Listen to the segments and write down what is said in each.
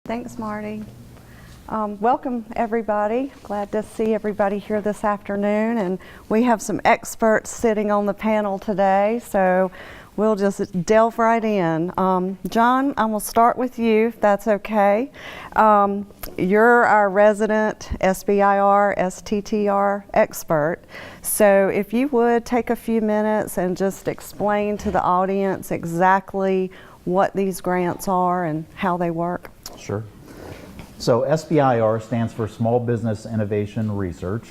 Thanks, Marty. Welcome, everybody. Glad to see everybody here this afternoon. And we have some experts sitting on the panel today, so we'll just delve right in. John, I'm going to start with you, if that's okay. You're our resident SBIR, STTR expert. So if you would take a few minutes and just explain to the audience exactly what these grants are and how they work. Sure. So SBIR stands for Small Business Innovation Research.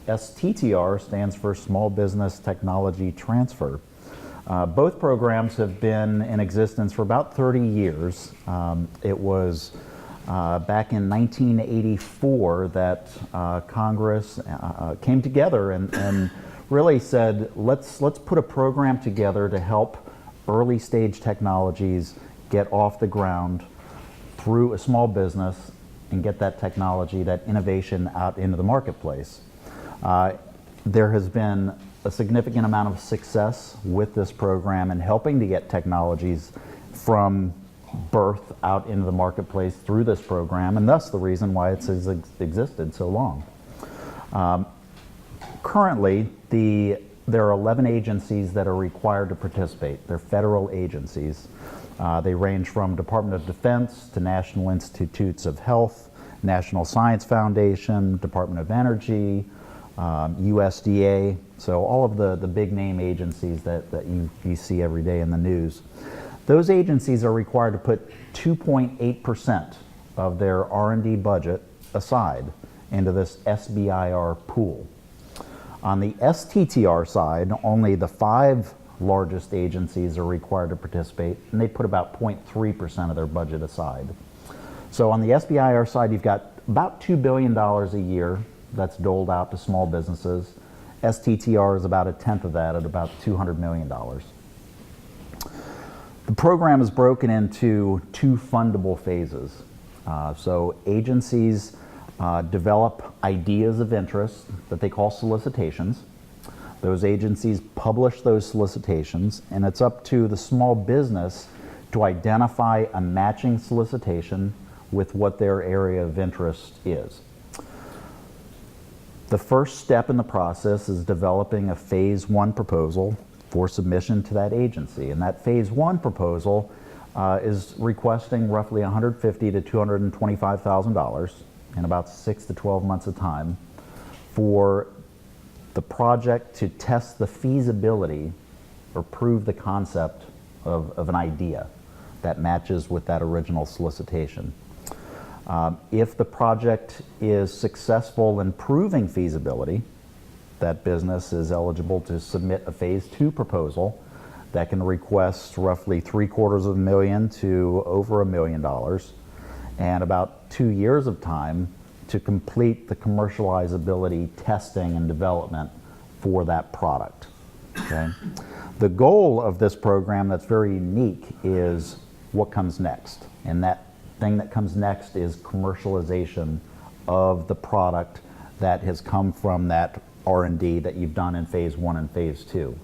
STTR stands for Small Business Technology Transfer. Both programs have been in existence for about 30 years. It was back in 1984 that Congress came together and really said, let's put a program together to help early stage technologies get off the ground through a small business and get that technology, that innovation out into the marketplace. There has been a significant amount of success with this program in helping to get technologies from birth out into the marketplace through this program, and thus the reason why it's existed so long. Currently, there are 11 agencies that are required to participate. They're federal agencies. They range from Department of Defense to National Institutes of Health, National Science Foundation, Department of Energy, USDA, so all of the big name agencies that you see every day in the news. Those agencies are required to put 2.8% of their R&D budget aside into this SBIR pool. On the STTR side, only the 5 largest agencies are required to participate, and they put about 0.3% of their budget aside. So on the SBIR side, you've got about $2 billion a year that's doled out to small businesses. STTR is about a tenth of that at about $200 million. The program is broken into 2 fundable phases. So agencies develop ideas of interest that they call solicitations. Those agencies publish those solicitations, and it's up to the small business to identify a matching solicitation with what their area of interest is. The first step in the process is developing a phase 1 proposal for submission to that agency, and that phase 1 proposal is requesting roughly $150,000 to $225,000 in about 6 to 12 months of time for the project to test the feasibility or prove the concept of an idea that matches with that original solicitation. If the project is successful in proving feasibility, that business is eligible to submit a phase 2 proposal that can request roughly $750,000 to over $1 million and about 2 years of time to complete the commercializability testing and development for that product. Okay? The goal of this program that's very unique is what comes next, and that thing that comes next is commercialization of the product that has come from that R&D that you've done in phase 1 and phase 2.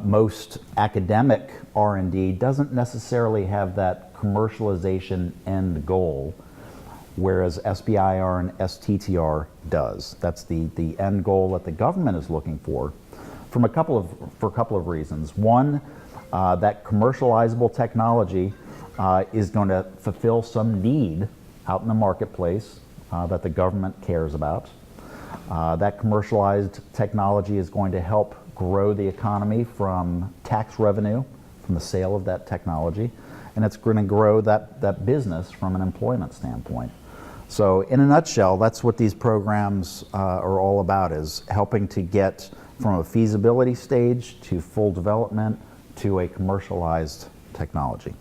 Most academic R&D doesn't necessarily have that commercialization end goal, whereas SBIR and STTR does. That's the end goal that the government is looking for a couple of reasons. One, that commercializable technology is going to fulfill some need out in the marketplace that the government cares about. That commercialized technology is going to help grow the economy from tax revenue from the sale of that technology, and it's going to grow that business from an employment standpoint. So in a nutshell, that's what these programs are all about, is helping to get from a feasibility stage to full development to a commercialized technology.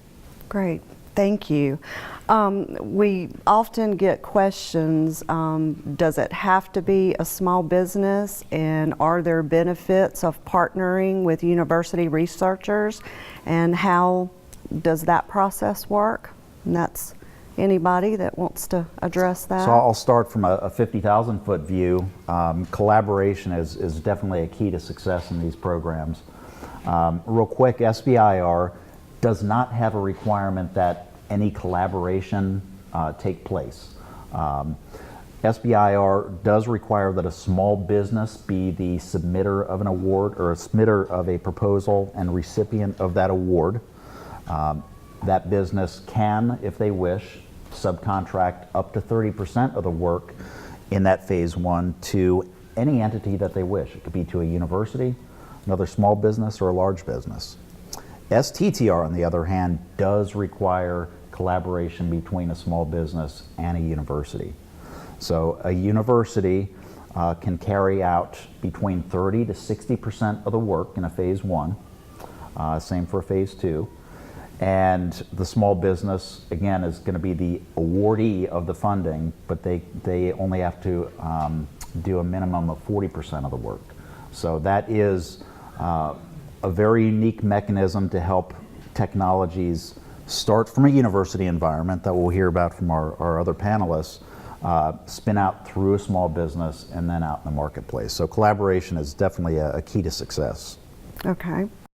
Great, thank you. We often get questions, does it have to be a small business, and are there benefits of partnering with university researchers, and how does that process work? And that's anybody that wants to address that. So I'll start from a 50,000 foot view. Collaboration is definitely a key to success in these programs. Real quick, SBIR does not have a requirement that any collaboration take place. SBIR does require that a small business be the submitter of an award or a submitter of a proposal and recipient of that award. That business can, if they wish, subcontract up to 30% of the work in that phase one to any entity that they wish. It could be to a university, another small business, or a large business. STTR, on the other hand, does require collaboration between a small business and a university. So a university can carry out between 30 to 60% of the work in a phase one, same for phase two. And the small business, again, is going to be the awardee of the funding, but they only have to do a minimum of 40% of the work. So that is a very unique mechanism to help technologies start from a university environment that we'll hear about from our other panelists, spin out through a small business and then out in the marketplace. So collaboration is definitely a key to success. Okay.